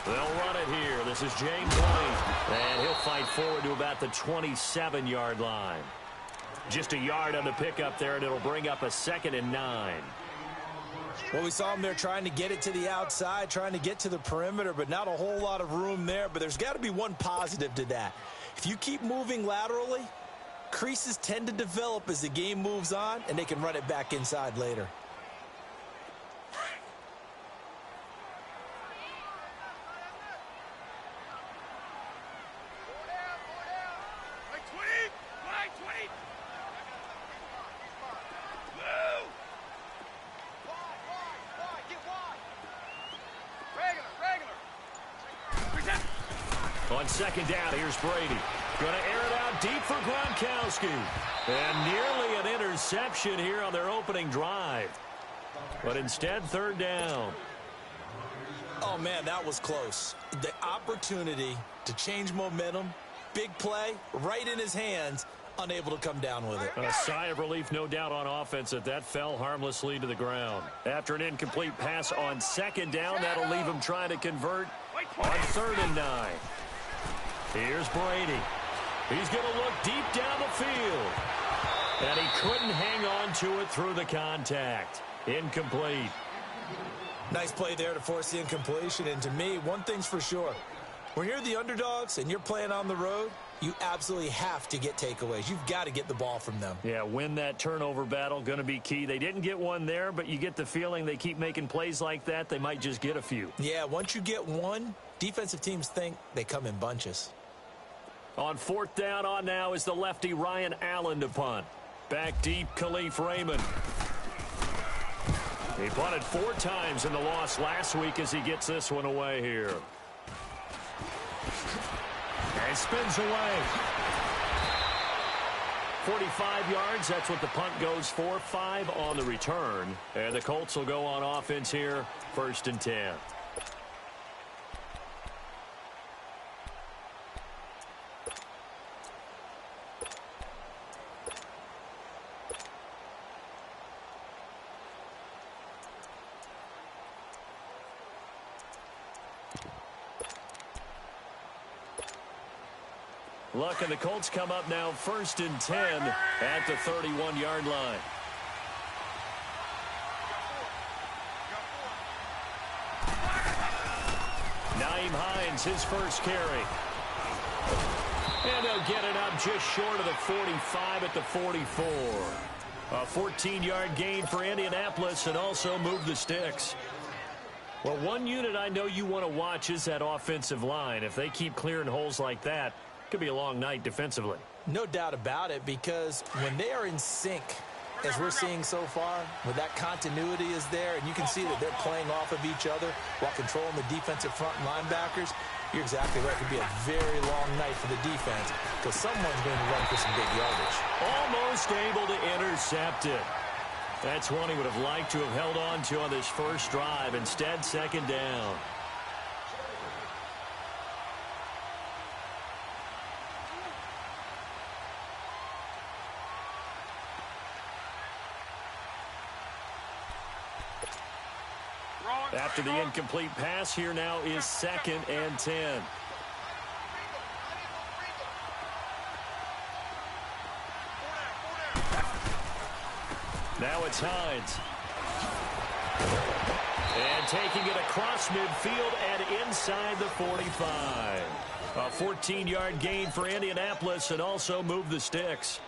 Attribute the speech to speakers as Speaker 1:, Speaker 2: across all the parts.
Speaker 1: They'll run it here. This is James White. And he'll fight forward to about the 27-yard line. Just a yard on the pickup there, and it'll bring up a 2nd and 9.
Speaker 2: Well, we saw him there trying to get it to the outside, trying to get to the perimeter, but not a whole lot of room there. But there's got to be one positive to that. If you keep moving laterally, creases tend to develop as the game moves on, and they can run it back inside later.
Speaker 1: On 2nd down, here's Brady. Going to air it out deep for Gronkowski. And nearly an interception here on their opening drive. But instead, 3rd down.
Speaker 2: Oh, man, that was close. The opportunity to change momentum, big play, right in his hands, unable to come down with it.
Speaker 1: A sigh of relief, no doubt, on offense that fell harmlessly to the ground. After an incomplete pass on 2nd down, that'll leave him trying to convert on 3rd and 9. Here's Brady. He's going to look deep down the field. And he couldn't hang on to it through the contact. Incomplete.
Speaker 2: Nice play there to force the incompletion. And to me, one thing's for sure. When you're the underdogs and you're playing on the road, you absolutely have to get takeaways. You've got to get the ball from them.
Speaker 1: Yeah, win that turnover battle, going to be key. They didn't get one there, but you get the feeling they keep making plays like that, they might just get a few.
Speaker 2: Yeah, once you get one, defensive teams think they come in bunches.
Speaker 1: On 4th down on now is the lefty Ryan Allen to punt. Back deep, Khalif Raymond. He punted 4 times in the loss last week as he gets this one away here. And spins away. 45 yards, that's what the punt goes for. 5 on the return. And the Colts will go on offense here, 1st and 10. Luck and the Colts come up now 1st and 10 at the 31-yard line. Nyheim Hines, his first carry. And they'll get it up just short of the 45 at the 44. A 14-yard gain for Indianapolis and also move the sticks. Well, one unit I know you want to watch is that offensive line. If they keep clearing holes like that, could be a long night defensively.
Speaker 2: No doubt about it, because when they are in sync, as we're seeing so far, when that continuity is there, and you can see that they're playing off of each other while controlling the defensive front and linebackers, you're exactly right. It could be a very long night for the defense because someone's going to run for some big yardage.
Speaker 1: Almost able to intercept it. That's one he would have liked to have held on to on this first drive. Instead, 2nd down. After the incomplete pass, here now is 2nd and 10. Now it's Hines. And taking it across midfield and inside the 45. A 14-yard gain for Indianapolis and also move the sticks.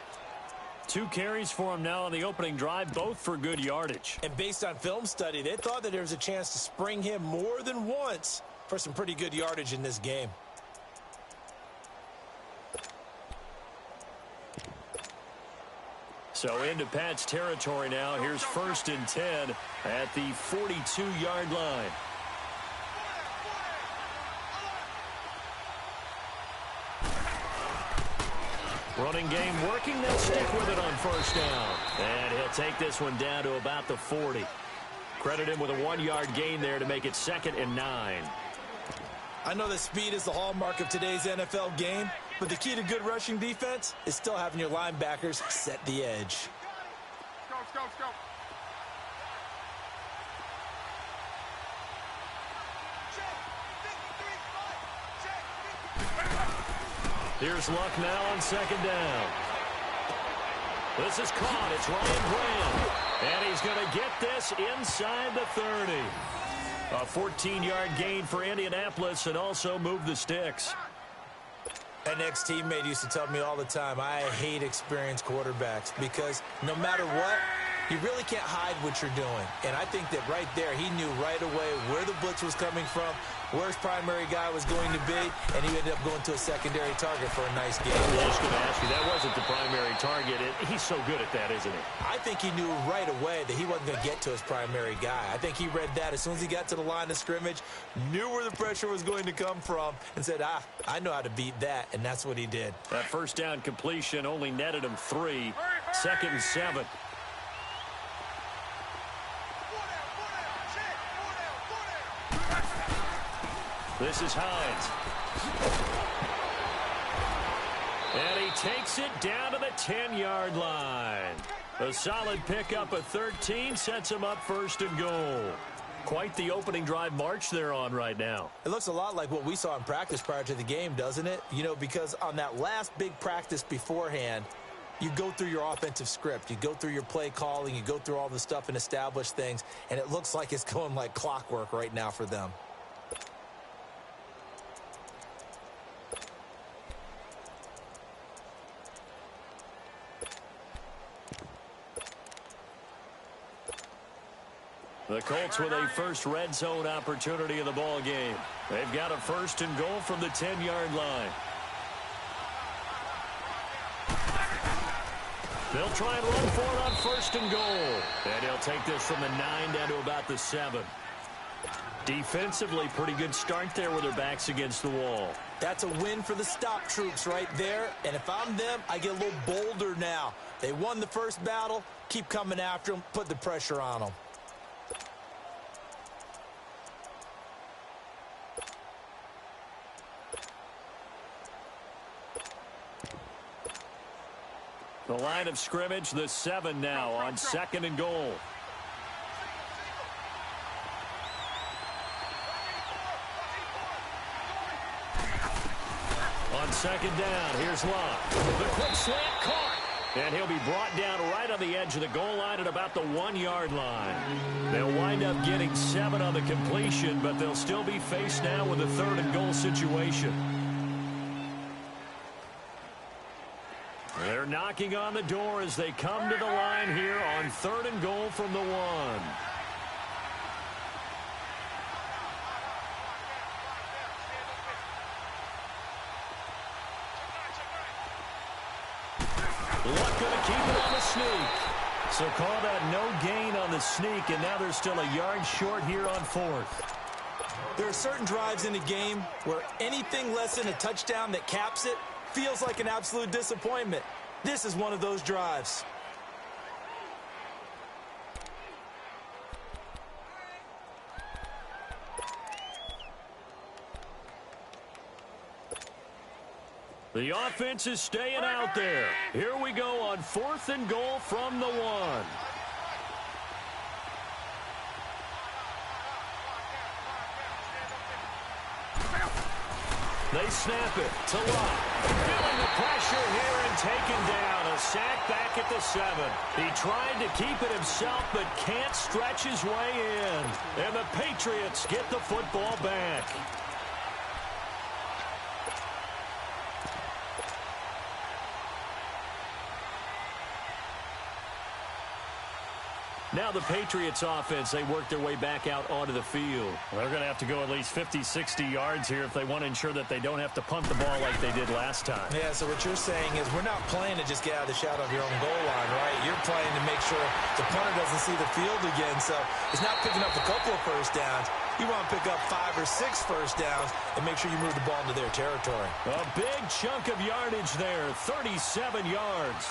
Speaker 1: 2 carries for him now on the opening drive, both for good yardage.
Speaker 2: And based on film study, they thought that there was a chance to spring him more than once for some pretty good yardage in this game.
Speaker 1: So into Pat's territory now. Here's 1st and 10 at the 42-yard line. Running game working. They'll stick with it on 1st down. And he'll take this one down to about the 40. Credit him with a 1-yard gain there to make it 2nd and 9.
Speaker 2: I know that speed is the hallmark of today's NFL game, but the key to good rushing defense is still having your linebackers set the edge.
Speaker 3: Go.
Speaker 1: Here's Luck now on second down. This is caught. It's Ryan Graham. And he's going to get this inside the 30. A 14-yard gain for Indianapolis and also move the sticks.
Speaker 2: An ex-teammate used to tell me all the time, I hate experienced quarterbacks because no matter what, you really can't hide what you're doing. And I think that right there, he knew right away where the blitz was coming from, where his primary guy was going to be, and he ended up going to a secondary target for a nice game.
Speaker 1: I was going to ask you, that wasn't the primary target. He's so good at that, isn't he?
Speaker 2: I think he knew right away that he wasn't going to get to his primary guy. I think he read that as soon as he got to the line of scrimmage, knew where the pressure was going to come from, and said, I know how to beat that, and that's what he did.
Speaker 1: That first down completion only netted him 3. 2nd and 7. This is Hines. And he takes it down to the 10-yard line. A solid pickup of 13 sets him up 1st and goal. Quite the opening drive march they're on right now.
Speaker 2: It looks a lot like what we saw in practice prior to the game, doesn't it? You know, because on that last big practice beforehand, you go through your offensive script. You go through your play calling. You go through all the stuff and establish things. And it looks like it's going like clockwork right now for them.
Speaker 1: The Colts with a first red zone opportunity in the ball game. They've got a 1st and goal from the 10-yard line. They'll try and run for it on 1st and goal. And he'll take this from the 9 down to about the 7. Defensively, pretty good start there with their backs against the wall.
Speaker 2: That's a win for the stop troops right there. And if I'm them, I get a little bolder now. They won the first battle. Keep coming after them. Put the pressure on them.
Speaker 1: The line of scrimmage, the 7 now on 2nd and goal. On 2nd down, here's Luck. The quick slant caught. And he'll be brought down right on the edge of the goal line at about the 1-yard line. They'll wind up getting 7 on the completion, but they'll still be faced now with a 3rd and goal situation. They're knocking on the door as they come to the line here on 3rd and goal from the 1. Luck going to keep it on the sneak. So call that no gain on the sneak, and now they're still a yard short here on 4th.
Speaker 2: There are certain drives in the game where anything less than a touchdown that caps it feels like an absolute disappointment. This is one of those drives.
Speaker 1: The offense is staying out there. Here we go on 4th and goal from the 1. They snap it to Luck. Feeling the pressure here and taken down. A sack back at the 7. He tried to keep it himself but can't stretch his way in. And the Patriots get the football back. Now the Patriots offense, they work their way back out onto the field. They're going to have to go at least 50, 60 yards here if they want to ensure that they don't have to punt the ball like they did last time.
Speaker 2: Yeah, so what you're saying is we're not playing to just get out of the shadow of your own goal line, right? You're playing to make sure the punter doesn't see the field again. So it's not picking up a couple of first downs. You want to pick up 5 or 6 first downs and make sure you move the ball into their territory.
Speaker 1: A big chunk of yardage there, 37 yards.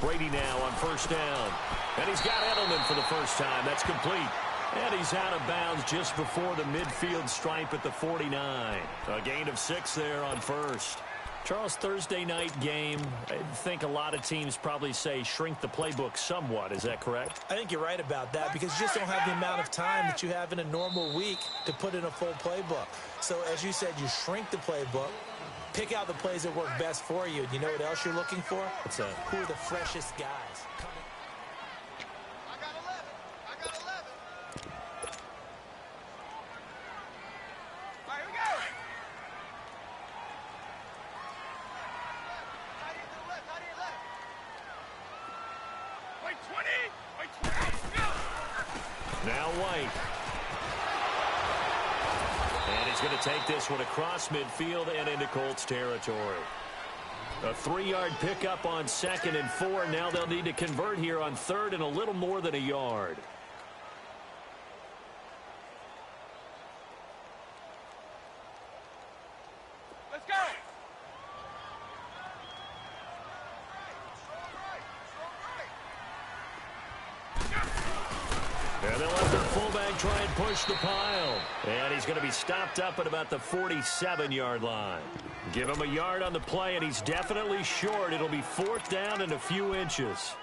Speaker 1: Brady now on first down. And he's got Edelman for the first time. That's complete. And he's out of bounds just before the midfield stripe at the 49. A gain of 6 there on first. Charles, Thursday night game, I think a lot of teams probably say shrink the playbook somewhat. Is that correct?
Speaker 2: I think you're right about that because you just don't have the amount of time that you have in a normal week to put in a full playbook. So, as you said, you shrink the playbook, pick out the plays that work best for you. You know what else you're looking for?
Speaker 1: What's that?
Speaker 2: Who are the freshest guys coming?
Speaker 3: I got 11. I got 11. All right, here we go. Tight end to the left, tight end left. Wait, 20. Wait, 20. Go.
Speaker 1: Now White. And he's going to take this one across midfield and into Colts territory. A 3-yard pickup on 2nd and 4. Now they'll need to convert here on 3rd and a little more than a yard.
Speaker 3: Let's go.
Speaker 1: And they'll let their fullback try and push the pile. And he's going to be stopped up at about the 47-yard line. Give him a yard on the play, and he's definitely short. It'll be 4th down and a few inches.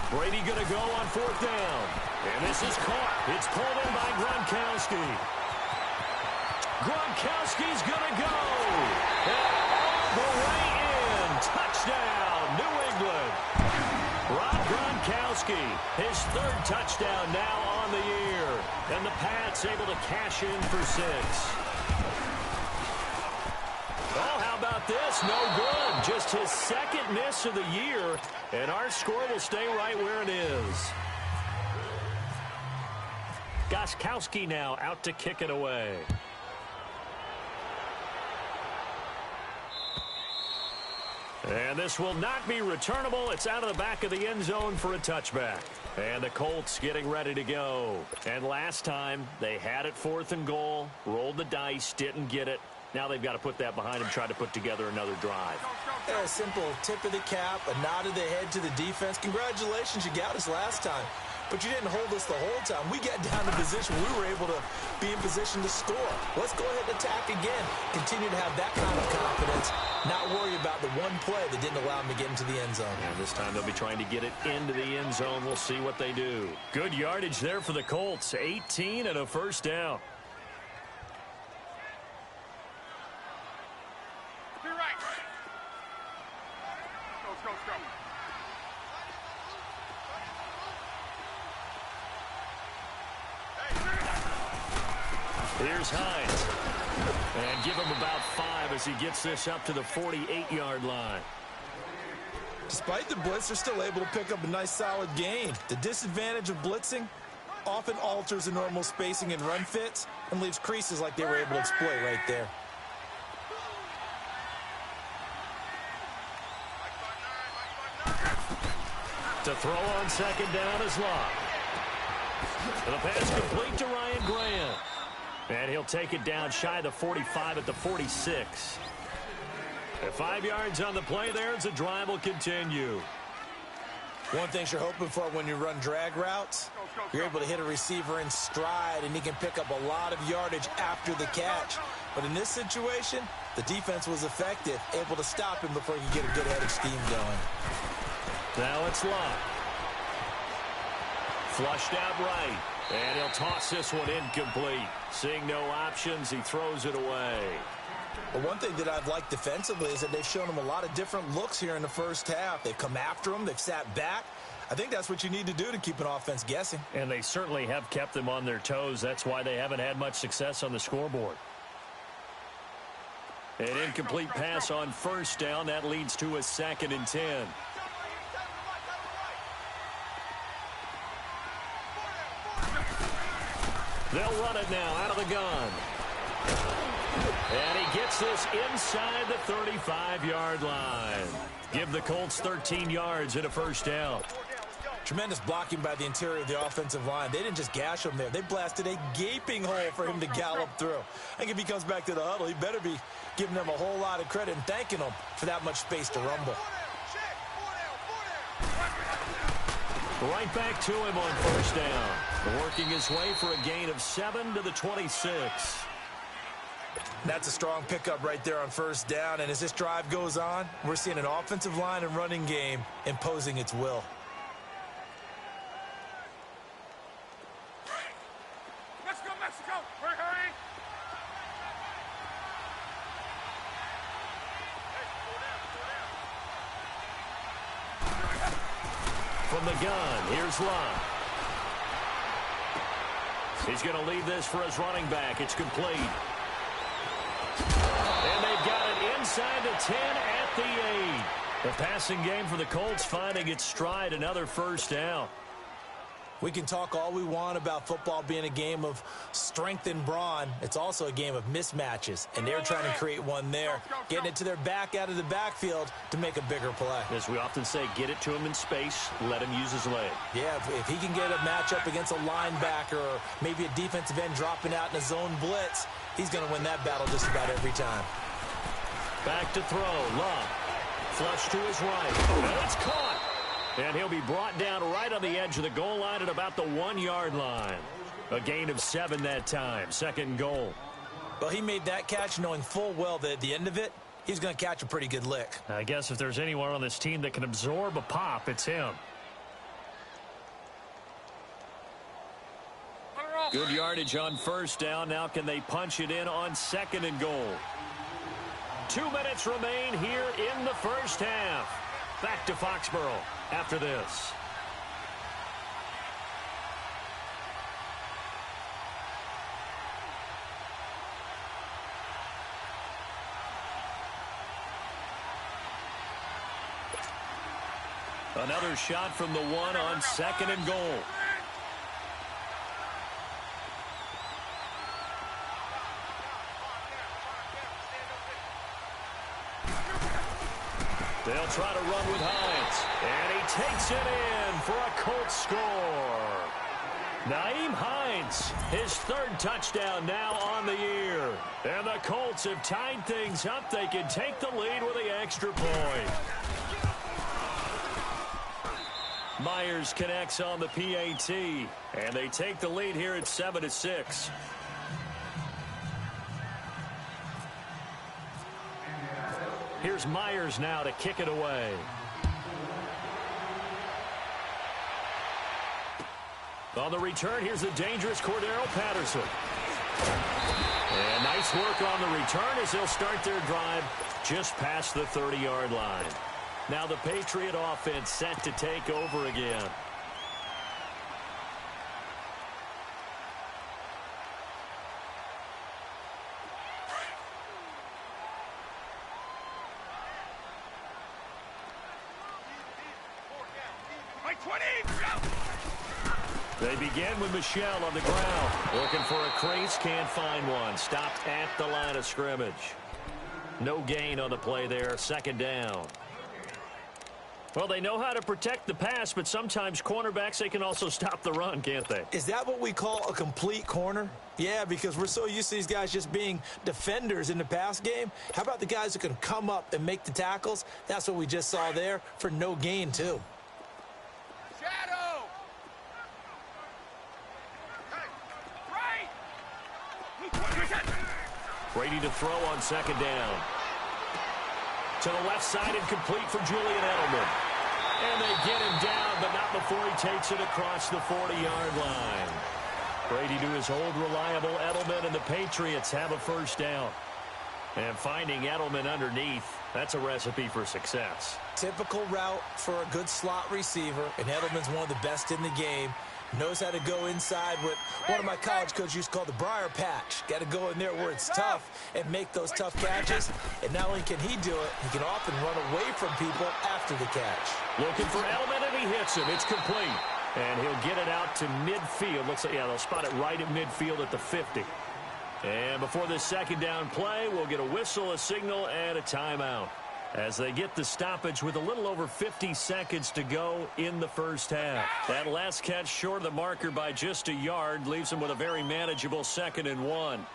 Speaker 1: Brady going to go on 4th down. And this is caught. It's pulled in by Gronkowski. Gronkowski's going to go. And all the way in. Touchdown, New England. Rob Gronkowski, his 3rd touchdown now on the year. And the Pats able to cash in for 6. Oh, how about this? No good. Just his 2nd miss of the year, and our score will stay right where it is. Gostkowski now out to kick it away. And this will not be returnable. It's out of the back of the end zone for a touchback. And the Colts getting ready to go. And last time, they had it 4th and goal, rolled the dice, didn't get it. Now they've got to put that behind them, try to put together another drive.
Speaker 2: Yeah, a simple tip of the cap, a nod of the head to the defense. Congratulations, you got us last time. But you didn't hold us the whole time. We got down to position. We were able to be in position to score. Let's go ahead and attack again. Continue to have that kind of confidence. Not worry about the one play that didn't allow them to get into the end zone.
Speaker 1: And this time they'll be trying to get it into the end zone. We'll see what they do. Good yardage there for the Colts. 18 and a 1st down.
Speaker 3: Be right. Let's go, let's go.
Speaker 1: Here's Hines. And give him about 5 as he gets this up to the 48-yard line.
Speaker 2: Despite the blitz, they're still able to pick up a nice solid gain. The disadvantage of blitzing often alters the normal spacing and run fits and leaves creases like they were able to exploit right there.
Speaker 1: To throw on 2nd down is Locke. And the pass complete to Ryan Grant. And he'll take it down shy of the 45 at the 46. And 5 yards on the play there as the drive will continue.
Speaker 2: One thing you're hoping for when you run drag routes, you're able to hit a receiver in stride, and he can pick up a lot of yardage after the catch. But in this situation, the defense was effective, able to stop him before he could get a good head of steam going.
Speaker 1: Now it's Locke. Flushed out right. And he'll toss this one incomplete. Seeing no options, he throws it away.
Speaker 2: But one thing that I've liked defensively is that they've shown him a lot of different looks here in the first half. They've come after him. They've sat back. I think that's what you need to do to keep an offense guessing.
Speaker 1: And they certainly have kept them on their toes. That's why they haven't had much success on the scoreboard. An incomplete pass on 1st down. That leads to a 2nd and 10. They'll run it now out of the gun. And he gets this inside the 35-yard line. Give the Colts 13 yards and a first down.
Speaker 2: Tremendous blocking by the interior of the offensive line. They didn't just gash him there. They blasted a gaping hole for him to gallop through. I think if he comes back to the huddle, he better be giving them a whole lot of credit and thanking them for that much space to rumble.
Speaker 1: Right back to him on first down. Working his way for a gain of 7 to the 26.
Speaker 2: That's a strong pickup right there on first down. And as this drive goes on, we're seeing an offensive line and running game imposing its will.
Speaker 3: Let's go, Mexico! Hurry!
Speaker 1: From the gun, here's Love. He's going to leave this for his running back. It's complete. And they've got it inside the 10 at the 8. The passing game for the Colts finding its stride, another first down.
Speaker 2: We can talk all we want about football being a game of strength and brawn. It's also a game of mismatches, and they're trying to create one there, getting it to their back out of the backfield to make a bigger play.
Speaker 1: As we often say, get it to him in space, let him use his leg.
Speaker 2: Yeah, if he can get a matchup against a linebacker or maybe a defensive end dropping out in a zone blitz, he's going to win that battle just about every time.
Speaker 1: Back to throw, Love. Flush to his right. And it's caught. And he'll be brought down right on the edge of the goal line at about the 1-yard line. A gain of 7 that time. Second and goal.
Speaker 2: Well, he made that catch knowing full well that at the end of it, he's going to catch a pretty good lick.
Speaker 1: I guess if there's anyone on this team that can absorb a pop, it's him. Good yardage on first down. Now can they punch it in on second and goal? 2 minutes remain here in the first half. Back to Foxborough after this. Another shot from the 1 on second and goal. They'll try to run with Hines. And he takes it in for a Colts score. Nyheim Hines, his third touchdown now on the year. And the Colts have tied things up. They can take the lead with the extra point. Myers connects on the PAT. And they take the lead here at 7-6. Here's Myers now to kick it away. On the return, here's the dangerous Cordero Patterson. And nice work on the return as they'll start their drive just past the 30-yard line. Now the Patriot offense set to take over again. They begin with Michelle on the ground. Looking for a crease, can't find one. Stopped at the line of scrimmage. No gain on the play there, second down. Well, they know how to protect the pass, but sometimes cornerbacks, they can also stop the run, can't they?
Speaker 2: Is that what we call a complete corner? Yeah, because we're so used to these guys just being defenders in the pass game. How about the guys who can come up and make the tackles? That's what we just saw there for no gain, too.
Speaker 1: Brady to throw on second down. To the left side and complete for Julian Edelman. And they get him down, but not before he takes it across the 40-yard line. Brady to his old reliable Edelman, and the Patriots have a first down. And finding Edelman underneath, that's a recipe for success.
Speaker 2: Typical route for a good slot receiver, and Edelman's one of the best in the game. Knows how to go inside what one of my college coaches used to call the briar patch. Got to go in there where it's tough and make those tough catches. And not only can he do it, he can often run away from people after the catch.
Speaker 1: Looking for Edelman, and he hits him. It's complete. And he'll get it out to midfield. Looks like, yeah, they'll spot it right at midfield at the 50. And before this second down play, we'll get a whistle, a signal, and a timeout as they get the stoppage with a little over 50 seconds to go in the first half. That last catch short of the marker by just a yard leaves them with a very manageable 2nd and 1.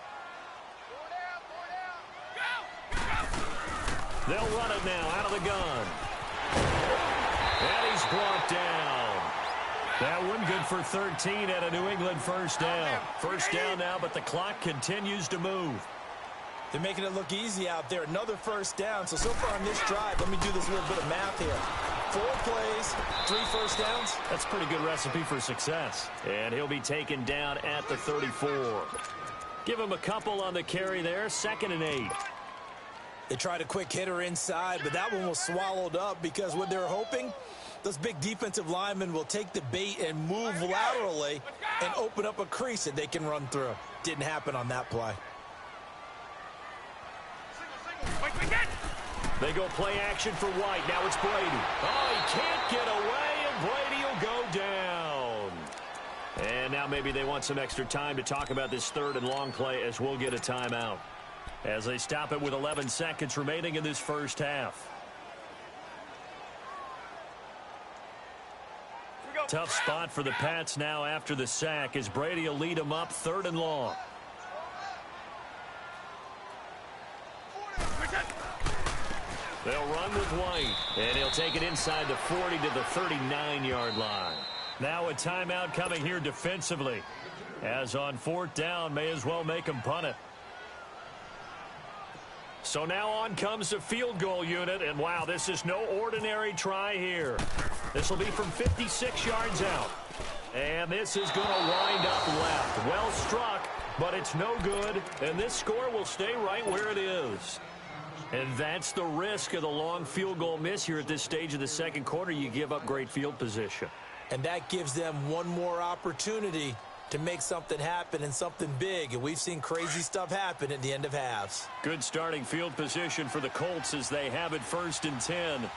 Speaker 1: They'll run it now out of the gun. And he's brought down. That one good for 13 at a New England first down. First down now, but the clock continues to move.
Speaker 2: They're making it look easy out there. Another first down. So far on this drive, let me do this little bit of math here. 4 plays, 3 first downs.
Speaker 1: That's a pretty good recipe for success. And he'll be taken down at the 34. Give him a couple on the carry there. 2nd and 8.
Speaker 2: They tried a quick hitter inside, but that one was swallowed up because what they're hoping, those big defensive linemen will take the bait and move laterally and open up a crease that they can run through. Didn't happen on that play.
Speaker 1: They go play action for White. Now it's Brady. Oh, he can't get away, and Brady will go down. And now maybe they want some extra time to talk about this 3rd and long play as we'll get a timeout. As they stop it with 11 seconds remaining in this first half. Tough spot for the Pats now after the sack as Brady will lead them up 3rd and long. They'll run with White, and he'll take it inside the 40 to the 39-yard line. Now a timeout coming here defensively. As on 4th down, may as well make them punt it. So now on comes the field goal unit, and wow, this is no ordinary try here. This will be from 56 yards out. And this is going to wind up left. Well struck, but it's no good, and this score will stay right where it is. And that's the risk of the long field goal miss here at this stage of the second quarter. You give up great field position.
Speaker 2: And that gives them one more opportunity to make something happen and something big. And we've seen crazy stuff happen at the end of halves.
Speaker 1: Good starting field position for the Colts as they have it 1st and 10.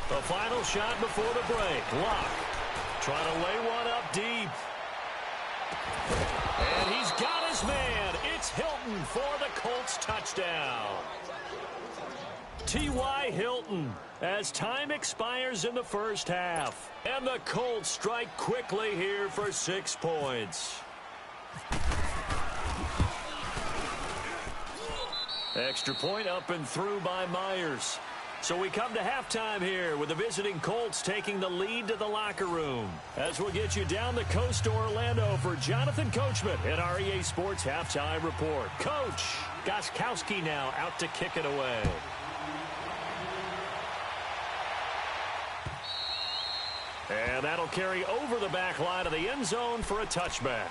Speaker 1: The final shot before the break. Lock. Trying to lay one up deep. And he's got his man. It's Hilton for the Colts touchdown. T.Y. Hilton as time expires in the first half. And the Colts strike quickly here for 6 points. Extra point up and through by Myers. So we come to halftime here with the visiting Colts taking the lead to the locker room. As we'll get you down the coast to Orlando for Jonathan Coachman at our EA Sports Halftime Report. Coach Gostkowski now out to kick it away. And that'll carry over the back line of the end zone for a touchback.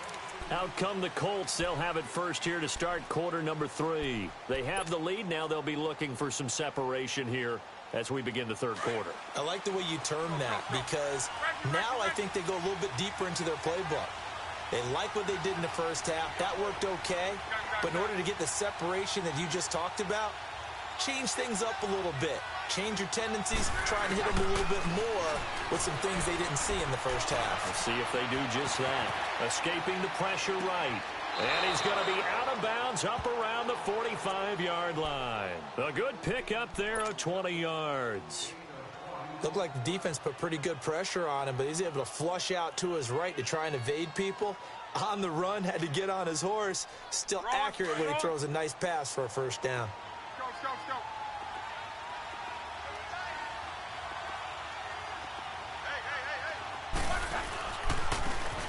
Speaker 1: Out come the Colts. They'll have it first here to start quarter number 3. They have the lead. Now they'll be looking for some separation here as we begin the third quarter.
Speaker 2: I like the way you term that because now I think they go a little bit deeper into their playbook. They like what they did in the first half. That worked okay. But in order to get the separation that you just talked about, change things up a little bit. Change your tendencies, try and hit them a little bit more with some things they didn't see in the first half.
Speaker 1: Let's see if they do just that. Escaping the pressure right. And he's going to be out of bounds up around the 45-yard line. A good pick up there of 20 yards.
Speaker 2: Looked like the defense put pretty good pressure on him, but he's able to flush out to his right to try and evade people. On the run, had to get on his horse. Still accurate when he throws a nice pass for a first down.
Speaker 3: Go.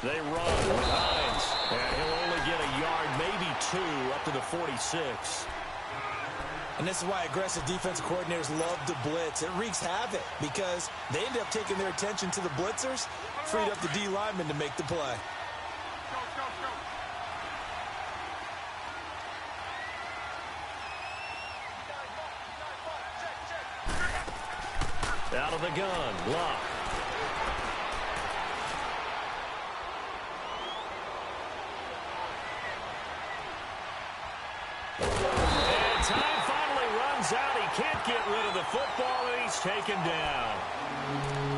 Speaker 1: They run with Hines, and he'll only get a yard, maybe 2, up to the 46.
Speaker 2: And this is why aggressive defensive coordinators love to blitz. It wreaks havoc because they end up taking their attention to the blitzers, freed up the D lineman to make the play.
Speaker 1: Out of the gun, Lock. get rid of the football, and he's taken down.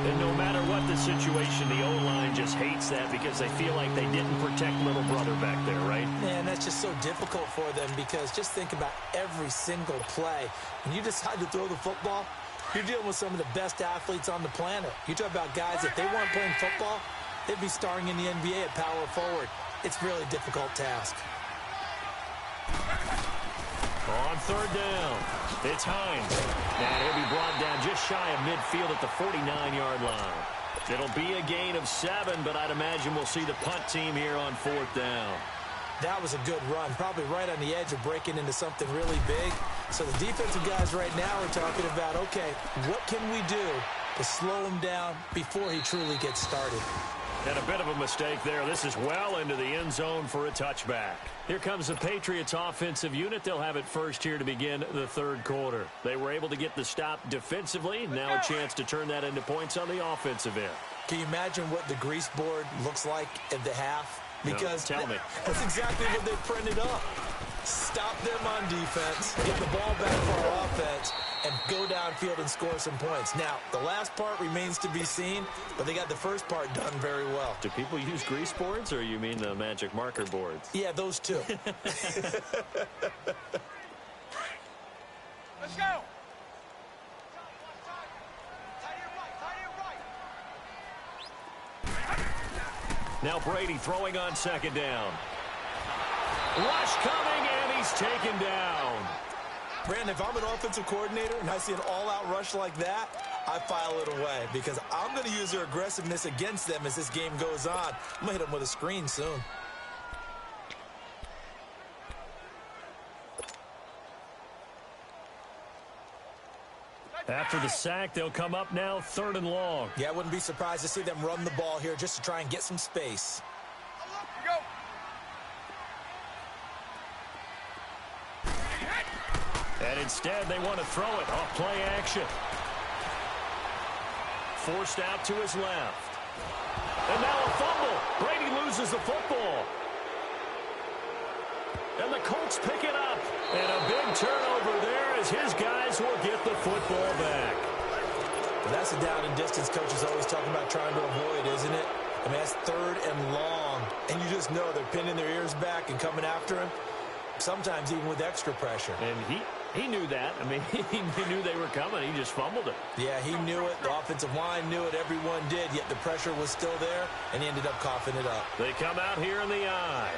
Speaker 1: And no matter what the situation, the O-line just hates that because they feel like they didn't protect little brother back there, right?
Speaker 2: Man, that's just so difficult for them because just think about every single play. When you decide to throw the football, you're dealing with some of the best athletes on the planet. You talk about guys, if they weren't playing football, they'd be starring in the NBA at power forward. It's a really difficult task.
Speaker 1: On third down, it's Hines. And he'll be brought down just shy of midfield at the 49-yard line. It'll be a gain of 7, but I'd imagine we'll see the punt team here on fourth down.
Speaker 2: That was a good run, probably right on the edge of breaking into something really big. So the defensive guys right now are talking about, okay, what can we do to slow him down before he truly gets started?
Speaker 1: And a bit of a mistake there. This is well into the end zone for a touchback. Here comes the Patriots offensive unit. They'll have it first here to begin the third quarter. They were able to get the stop defensively. Now a chance to turn that into points on the offensive end.
Speaker 2: Can you imagine what the grease board looks like at the half? Because
Speaker 1: no, tell me.
Speaker 2: That's exactly what they printed up. Stop them on defense, get the ball back for our offense, and go downfield and score some points. Now, the last part remains to be seen, but they got the first part done very well.
Speaker 1: Do people use grease boards, or you mean the magic marker boards?
Speaker 2: Yeah, those two.
Speaker 3: Let's go.
Speaker 1: Now Brady throwing on second down. Rush coming, and he's taken down.
Speaker 2: Brandon, if I'm an offensive coordinator and I see an all-out rush like that, I file it away because I'm going to use their aggressiveness against them as this game goes on. I'm going to hit them with a screen soon.
Speaker 1: After the sack, they'll come up now third and long.
Speaker 2: Yeah, I wouldn't be surprised to see them run the ball here just to try and get some space.
Speaker 3: Go.
Speaker 1: And instead, they want to throw it off play action. Forced out to his left. And now a fumble. Brady loses the football. And the Colts pick it up. And a big turnover there as his guys will get the football back.
Speaker 2: Well, that's a down and distance coach is always talking about trying to avoid, isn't it? I mean, that's third and long. And you just know they're pinning their ears back and coming after him, sometimes even with extra pressure.
Speaker 1: And he knew that. I mean, he knew they were coming. He just fumbled it.
Speaker 2: Yeah, he knew it. The offensive line knew it. Everyone did, yet the pressure was still there, and he ended up coughing it up.
Speaker 1: They come out here in the eye.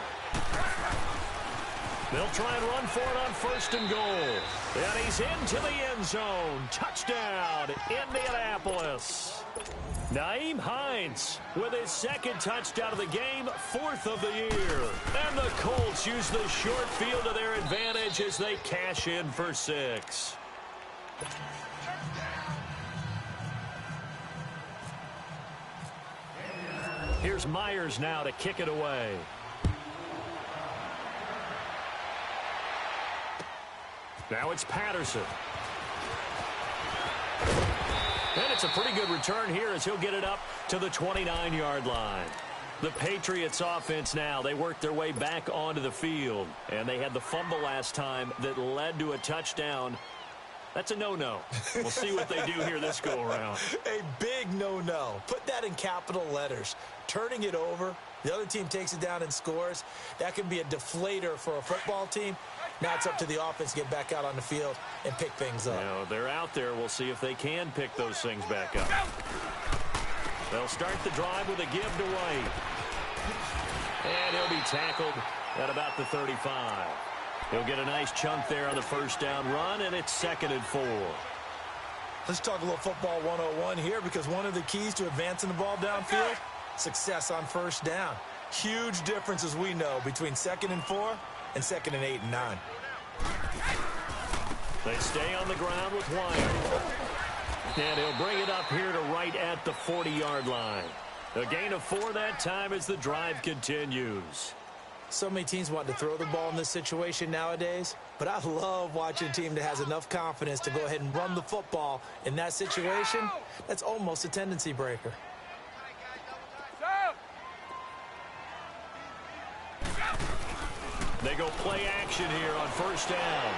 Speaker 1: They'll try and run for it on first and goal. And he's into the end zone. Touchdown, Indianapolis. Nyheim Hines with his second touchdown of the game, fourth of the year. And the Colts use the short field to their advantage as they cash in for 6. Here's Myers now to kick it away. Now it's Patterson. And it's a pretty good return here as he'll get it up to the 29-yard line. The Patriots offense now, they worked their way back onto the field. And they had the fumble last time that led to a touchdown. That's a no-no. We'll see what they do here this go-around.
Speaker 2: A big no-no. Put that in capital letters. Turning it over, the other team takes it down and scores. That can be a deflator for a football team. Now it's up to the offense to get back out on the field and pick things up.
Speaker 1: You know, they're out there. We'll see if they can pick those things back up. They'll start the drive with a give to White. And he'll be tackled at about the 35. He'll get a nice chunk there on the first down run, and it's 2nd and 4.
Speaker 2: Let's talk a little football 101 here because one of the keys to advancing the ball downfield, success on first down. Huge difference, as we know, between 2nd and 4 and 2nd and 8 and 9.
Speaker 1: They stay on the ground with Wyatt. And he'll bring it up here to right at the 40-yard line. A gain of 4 that time as the drive continues.
Speaker 2: So many teams want to throw the ball in this situation nowadays, but I love watching a team that has enough confidence to go ahead and run the football in that situation. That's almost a tendency breaker.
Speaker 1: They go play action here on first down.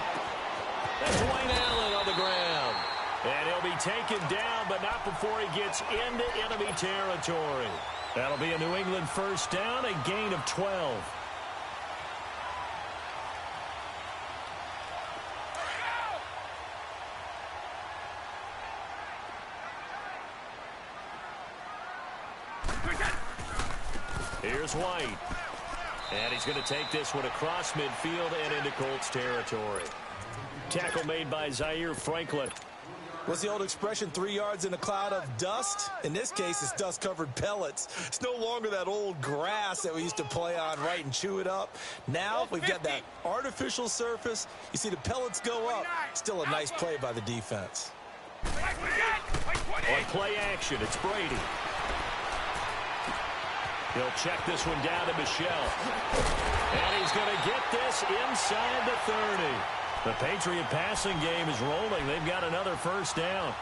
Speaker 1: That's Dwayne Allen on the ground. And he'll be taken down, but not before he gets into enemy territory. That'll be a New England first down, a gain of 12. Here's White. And he's going to take this one across midfield and into Colts territory. Tackle made by Zaire Franklin.
Speaker 2: What's the old expression, 3 yards in a cloud of dust? In this case, it's dust-covered pellets. It's no longer that old grass that we used to play on, right, and chew it up. Now we've got that artificial surface. You see the pellets go up. Still a nice play by the defense.
Speaker 1: On play action, it's Brady. He'll check this one down to Michelle. And he's going to get this inside the 30. The Patriot passing game is rolling. They've got another first down.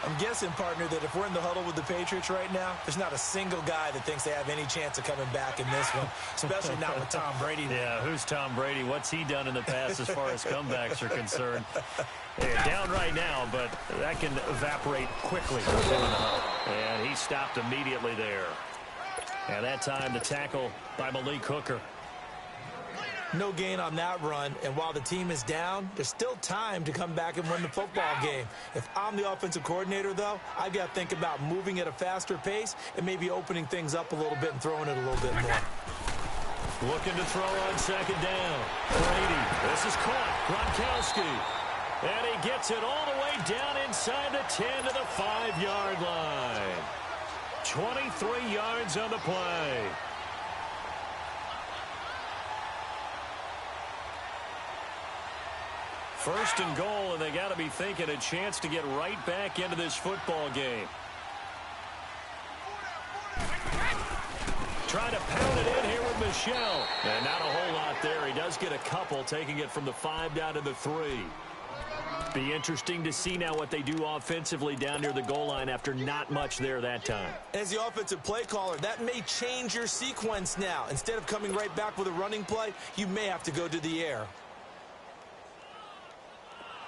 Speaker 2: I'm guessing, partner, that if we're in the huddle with the Patriots right now, there's not a single guy that thinks they have any chance of coming back in this one, especially not with Tom Brady.
Speaker 1: Yeah, who's Tom Brady? What's he done in the past as far as comebacks are concerned? Yeah, down right now, but that can evaporate quickly. And he stopped immediately there. And that time the tackle by Malik Hooker.
Speaker 2: No gain on that run, and while the team is down, there's still time to come back and win the football game. If I'm the offensive coordinator, though, I've got to think about moving at a faster pace and maybe opening things up a little bit and throwing it a little bit more.
Speaker 1: Looking to throw on second down. Brady, this is caught. Gronkowski. And he gets it all the way down inside the 10 to the 5-yard line. 23 yards on the play. First and goal, and they got to be thinking a chance to get right back into this football game. Trying to pound it in here with Michelle. And not a whole lot there. He does get a couple, taking it from the 5 down to the 3. Be interesting to see now what they do offensively down near the goal line after not much there that time.
Speaker 2: As the offensive play caller, that may change your sequence now. Instead of coming right back with a running play, you may have to go to the air.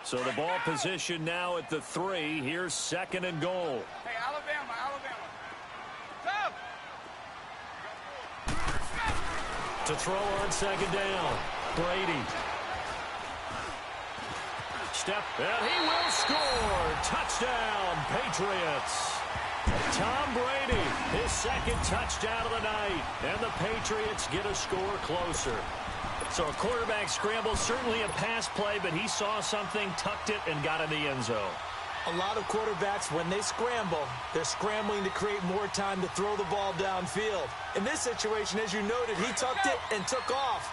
Speaker 1: So the ball position now at the 3. Here's second and goal.
Speaker 3: Hey, Alabama, Alabama. Come!
Speaker 1: To throw on second down. Brady. Step, and he will score. Touchdown, Patriots. Tom Brady, his second touchdown of the night. And the Patriots get a score closer. So a quarterback scramble, certainly a pass play, but he saw something, tucked it, and got in the end zone.
Speaker 2: A lot of quarterbacks, when they scramble, they're scrambling to create more time to throw the ball downfield. In this situation, as you noted, he tucked it and took off.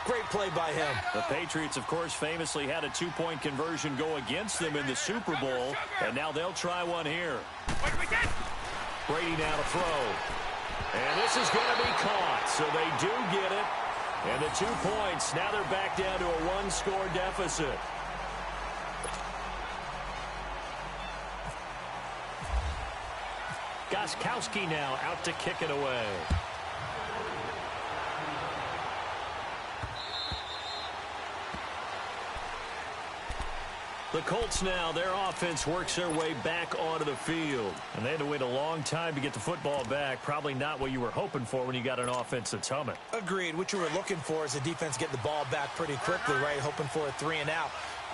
Speaker 2: Great play by him.
Speaker 1: The Patriots, of course, famously had a 2-point conversion go against them in the Super Bowl, and now they'll try one here. Brady now to throw. And this is going to be caught, so they do get it. And the 2 points, now they're back down to a 1-score deficit. Gostkowski now out to kick it away. The Colts now, their offense works their way back onto the field. And they had to wait a long time to get the football back. Probably not what you were hoping for when you got an offense that's humming.
Speaker 2: Agreed. What you were looking for is the defense getting the ball back pretty quickly, right? Hoping for a 3 and out.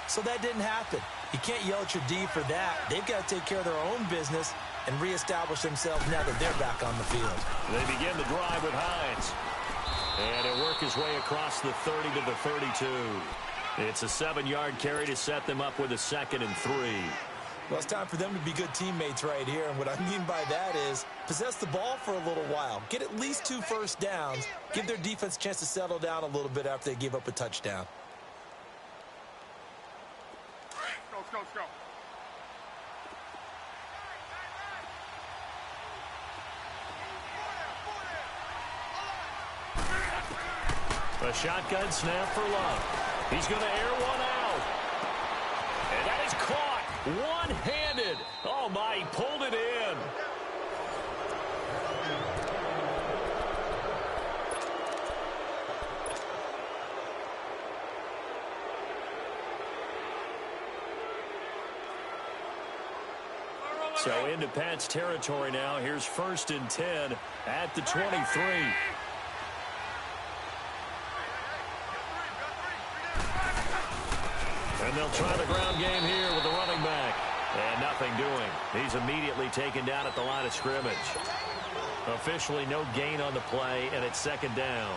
Speaker 2: So that didn't happen. You can't yell at your D for that. They've got to take care of their own business and reestablish themselves now that they're back on the field.
Speaker 1: They begin the drive with Hines. And he'll work his way across the 30 to the 32. It's a 7-yard carry to set them up with a 2nd and 3.
Speaker 2: Well, it's time for them to be good teammates right here. And what I mean by that is possess the ball for a little while. Get at least 2 first downs. Give their defense a chance to settle down a little bit after they give up a touchdown.
Speaker 3: Let's go, let's go.
Speaker 1: A shotgun snap for Love. He's going to air one out. And that is caught one-handed. Oh, my, he pulled it in. So into Pat's territory now. Here's 1st and 10 at the 23. And they'll try the ground game here with the running back. And nothing doing. He's immediately taken down at the line of scrimmage. Officially no gain on the play, and it's 2nd down.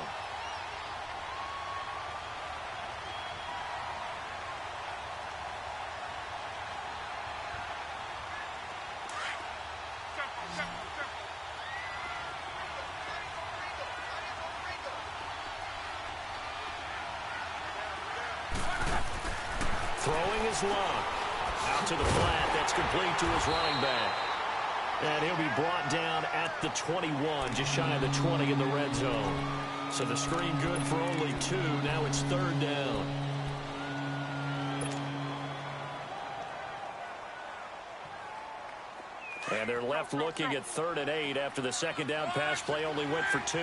Speaker 1: Throwing his lock. Out to the flat. That's complete to his running back. And he'll be brought down at the 21, just shy of the 20 in the red zone. So the screen good for only 2. Now it's 3rd down. And they're left looking at 3rd and 8 after the 2nd down pass play only went for 2.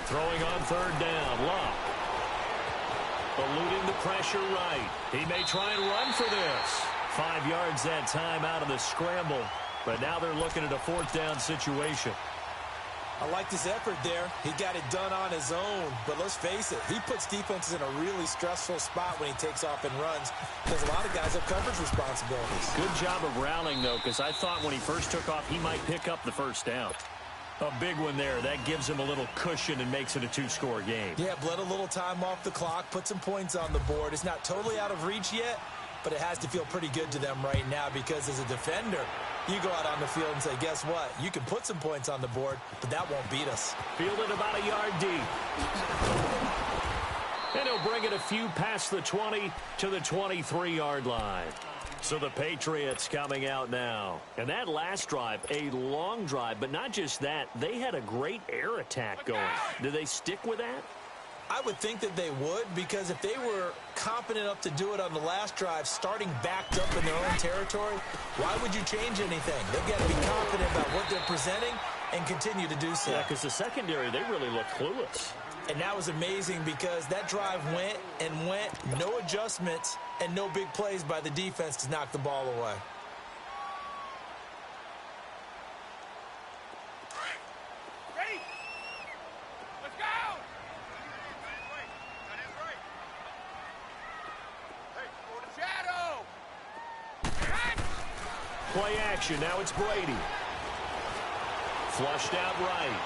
Speaker 1: Throwing on 3rd down, Luck. Eluding the pressure right. He may try and run for this. 5 yards that time out of the scramble. But now they're looking at a 4th down situation.
Speaker 2: I liked his effort there. He got it done on his own. But let's face it, he puts defenses in a really stressful spot when he takes off and runs, because a lot of guys have coverage responsibilities.
Speaker 1: Good job of rallying, though, because I thought when he first took off, he might pick up the 1st down. A big one there. That gives him a little cushion and makes it a 2-score game.
Speaker 2: Yeah, bled a little time off the clock, put some points on the board. It's not totally out of reach yet, but it has to feel pretty good to them right now, because as a defender, you go out on the field and say, guess what? You can put some points on the board, but that won't beat us.
Speaker 1: Fielded about a yard deep. And he'll bring it a few past the 20 to the 23-yard line. So the Patriots coming out now. And that last drive, a long drive, but not just that. They had a great air attack going. Do they stick with that?
Speaker 2: I would think that they would, because if they were competent enough to do it on the last drive, starting backed up in their own territory, why would you change anything? They've got to be confident about what they're presenting and continue to do so.
Speaker 1: Yeah, because the secondary, they really look clueless.
Speaker 2: And that was amazing, because that drive went and went, no adjustments and no big plays by the defense to knock the ball away.
Speaker 3: Let's go!
Speaker 1: Play action. Now it's Brady. Flushed out right.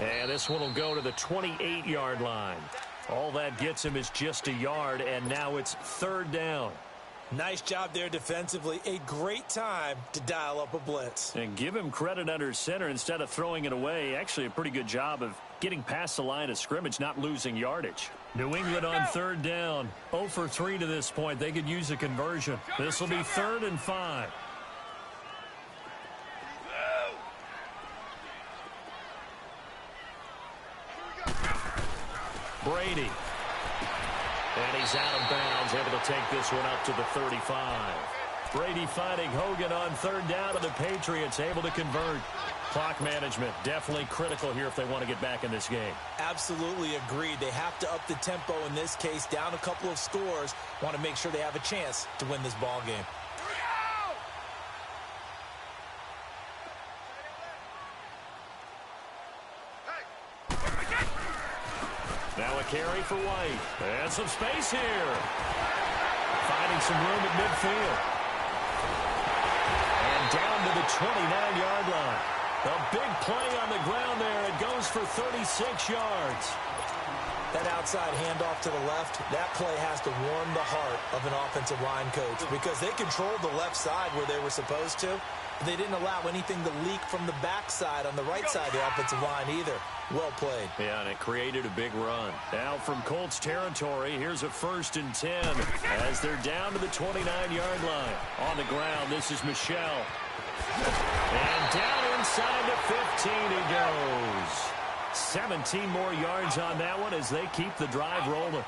Speaker 1: And this one will go to the 28-yard line. All that gets him is just a yard, and now it's 3rd down.
Speaker 2: Nice job there defensively. A great time to dial up a blitz.
Speaker 1: And give him credit under center instead of throwing it away. Actually, a pretty good job of getting past the line of scrimmage, not losing yardage. New England on 3rd down. 0 for 3 to this point. They could use a conversion. This will be 3rd and 5. Brady. And he's out of bounds, able to take this one up to the 35. Brady finding Hogan on 3rd down, and the Patriots able to convert. Clock management definitely critical here if they want to get back in this game.
Speaker 2: Absolutely agreed. They have to up the tempo in this case, down a couple of scores. Want to make sure they have a chance to win this ball game.
Speaker 1: Now a carry for White. And some space here. Finding some room at midfield. And down to the 29-yard line. A big play on the ground there. It goes for 36 yards.
Speaker 2: That outside handoff to the left, that play has to warm the heart of an offensive line coach, because they controlled the left side where they were supposed to. They didn't allow anything to leak from the backside on the right side of the offensive line either. Well played.
Speaker 1: Yeah, and it created a big run. Now from Colts territory, here's a 1st and 10 as they're down to the 29-yard line. On the ground, this is Michel. And down inside the 15 he goes. 17 more yards on that one as they keep the drive rolling.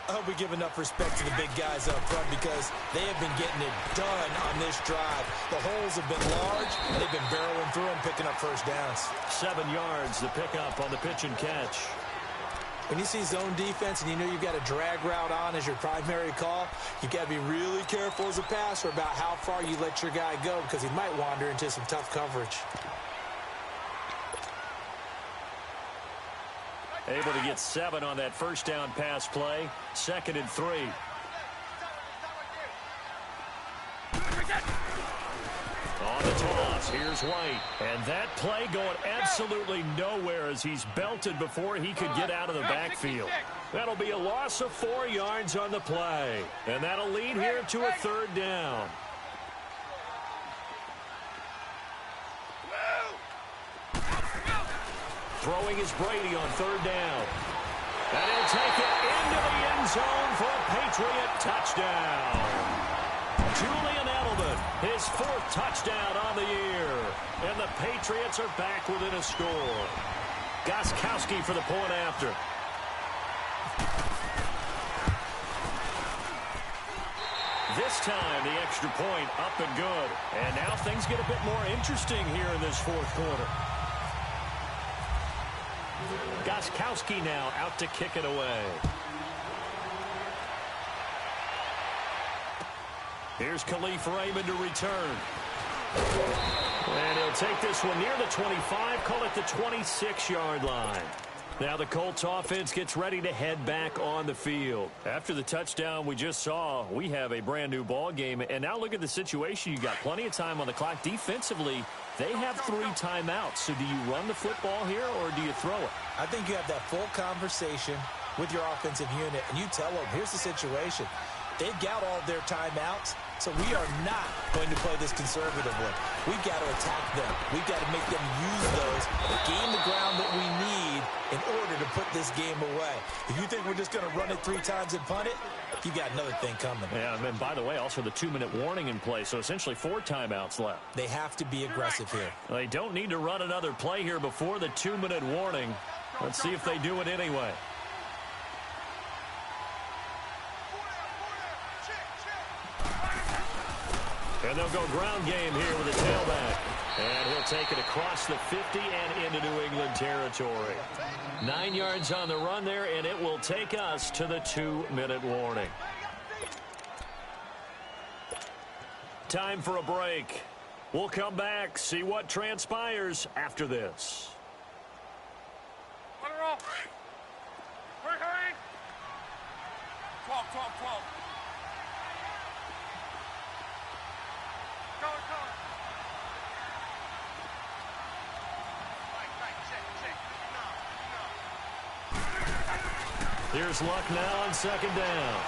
Speaker 2: I hope we give enough respect to the big guys up front, because they have been getting it done on this drive. The holes have been large, and they've been barreling through them, picking up 1st downs.
Speaker 1: 7 yards, the pickup on the pitch and catch.
Speaker 2: When you see zone defense and you know you've got a drag route on as your primary call, you've got to be really careful as a passer about how far you let your guy go because he might wander into some tough coverage.
Speaker 1: Able to get 7 on that first down pass play. 2nd and 3. On the toss, here's White. And that play going absolutely nowhere as he's belted before he could get out of the backfield. That'll be a loss of 4 yards on the play. And that'll lead here to a 3rd down. Throwing is Brady on 3rd down. And he'll take it into the end zone for a Patriot touchdown. Julian Edelman, his 4th touchdown on the year. And the Patriots are back within a score. Gostkowski for the point after. This time, the extra point up and good. And now things get a bit more interesting here in this 4th quarter. Gostkowski now out to kick it away. Here's Khalif Raymond to return. And he'll take this one near the 25, call it the 26-yard line. Now the Colts offense gets ready to head back on the field. After the touchdown we just saw, we have a brand new ball game. And now look at the situation. You've got plenty of time on the clock. Defensively, they have 3 timeouts. So do you run the football here or do you throw it?
Speaker 2: I think you have that full conversation with your offensive unit, and you tell them, here's the situation. They've got all their timeouts, so we are not going to play this conservatively. We've got to attack them. We've got to make them use those, gain the ground that we need in order to put this game away. If you think we're just going to run it 3 times and punt it, you got another thing coming.
Speaker 1: Yeah, and by the way, also the 2-minute warning in play, so essentially 4 timeouts left.
Speaker 2: They have to be aggressive here.
Speaker 1: They don't need to run another play here before the 2-minute warning. Let's see if they do it anyway. And they'll go ground game here with a tailback. And he'll take it across the 50 and into New England territory. 9 yards on the run there, and it will take us to the 2-minute warning. Time for a break. We'll come back, see what transpires after this.
Speaker 3: Hurry! 12. Go. Check.
Speaker 1: Here's Luck now on 2nd down.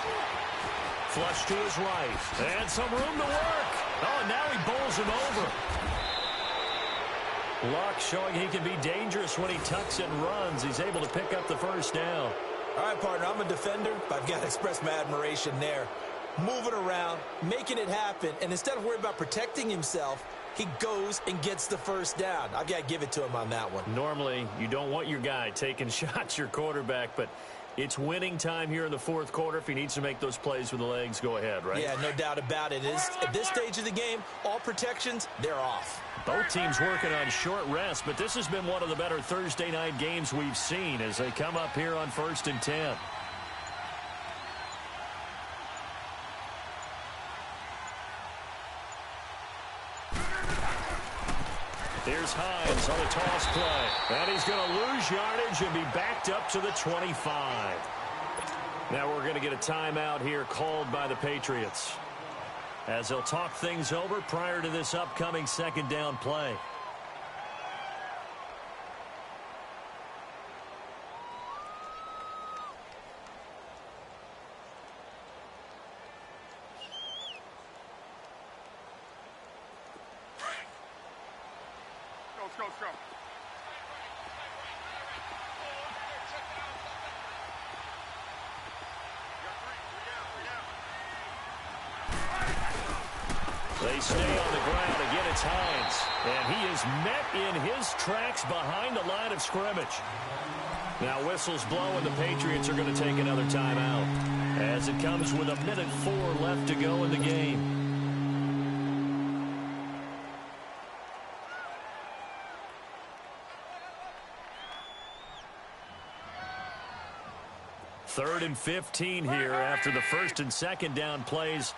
Speaker 1: Flush to his right. And some room to work. Oh, and now he bowls him over. Luck showing he can be dangerous when he tucks and runs. He's able to pick up the 1st down.
Speaker 2: All right, partner, I'm a defender, but I've got to express my admiration there. Moving around, making it happen, and instead of worrying about protecting himself, he goes and gets the 1st down. I've got to give it to him on that one.
Speaker 1: Normally, you don't want your guy taking shots, your quarterback, but it's winning time here in the 4th quarter. If he needs to make those plays with the legs, go ahead, right?
Speaker 2: Yeah, no doubt about it. At this stage of the game, all protections, they're off.
Speaker 1: Both teams working on short rest, but this has been one of the better Thursday night games we've seen as they come up here on 1st and 10. Here's Hines on a toss play. And he's going to lose yardage and be backed up to the 25. Now we're going to get a timeout here called by the Patriots, as they'll talk things over prior to this upcoming 2nd down play.
Speaker 3: Let's go.
Speaker 1: They stay on the ground. Again, it's Hines. And he is met in his tracks behind the line of scrimmage. Now whistles blow, and the Patriots are going to take another timeout, as it comes with 1:04 left to go in the game. 3rd and 15 here after the first and second down plays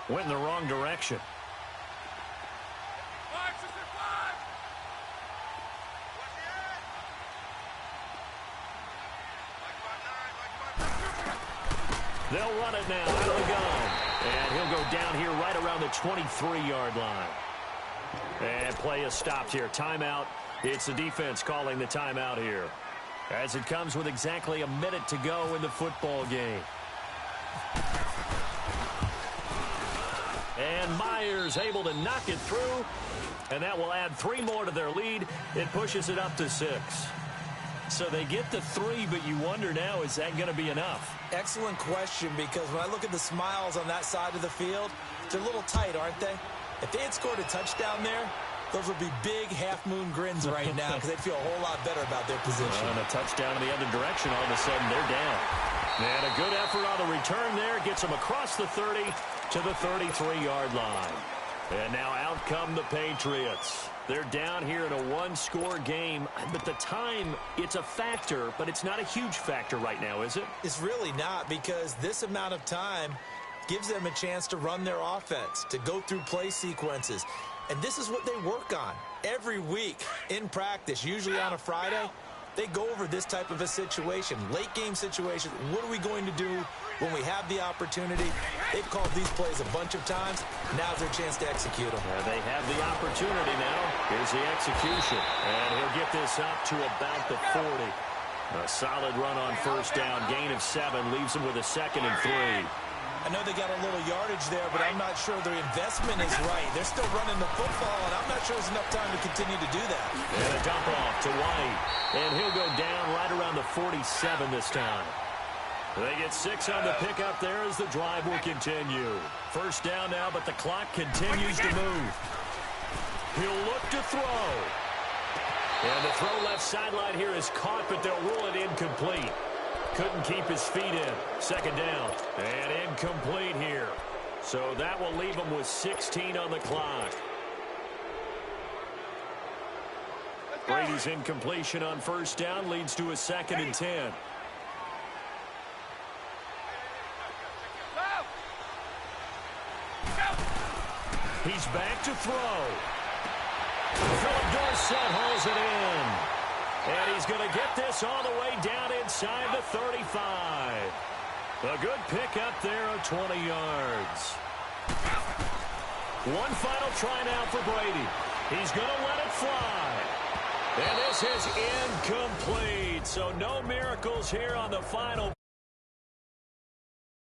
Speaker 1: went in the wrong direction. They'll run it now out of the gun. And he'll go down here right around the 23-yard line. And play is stopped here. Timeout. It's the defense calling the timeout here, as it comes with exactly a minute to go in the football game. And Myers able to knock it through, and that will add 3 more to their lead. It pushes it up to 6. So they get the 3, but you wonder now, is that going to be enough?
Speaker 2: Excellent question, because when I look at the smiles on that side of the field, they're a little tight, aren't they? If they had scored a touchdown there, those would be big half-moon grins right now because they'd feel a whole lot better about their position.
Speaker 1: And a touchdown in the other direction, all of a sudden they're down. And a good effort on the return there gets them across the 30 to the 33-yard line. And now out come the Patriots. They're down here in a 1-score game, but the time, it's a factor, but it's not a huge factor right now, is it?
Speaker 2: It's really not, because this amount of time gives them a chance to run their offense, to go through play sequences. And this is what they work on every week in practice, usually on a Friday. They go over this type of a situation, late game situation. What are we going to do when we have the opportunity? They've called these plays a bunch of times. Now's their chance to execute them.
Speaker 1: They have the opportunity now. Here's the execution. And he'll get this up to about the 40. A solid run on first down. Gain of 7 leaves him with a 2nd and 3.
Speaker 2: I know they got a little yardage there, but I'm not sure their investment is right. They're still running the football, and I'm not sure there's enough time to continue to do that.
Speaker 1: And a dump off to White. And he'll go down right around the 47 this time. They get 6 on the pickup there as the drive will continue. First down now, but the clock continues to move. He'll look to throw. And the throw left sideline here is caught, but they'll rule it incomplete. Couldn't keep his feet in. 2nd down. And incomplete here. So that will leave him with 16 on the clock. Brady's incompletion on first down leads to a 2nd and 10. He's back to throw. Philip Dorsett hauls it in. And he's going to get this all the way down inside the 35. A good pickup there of 20 yards. One final try now for Brady. He's going to let it fly. And this is incomplete. So no miracles here on the final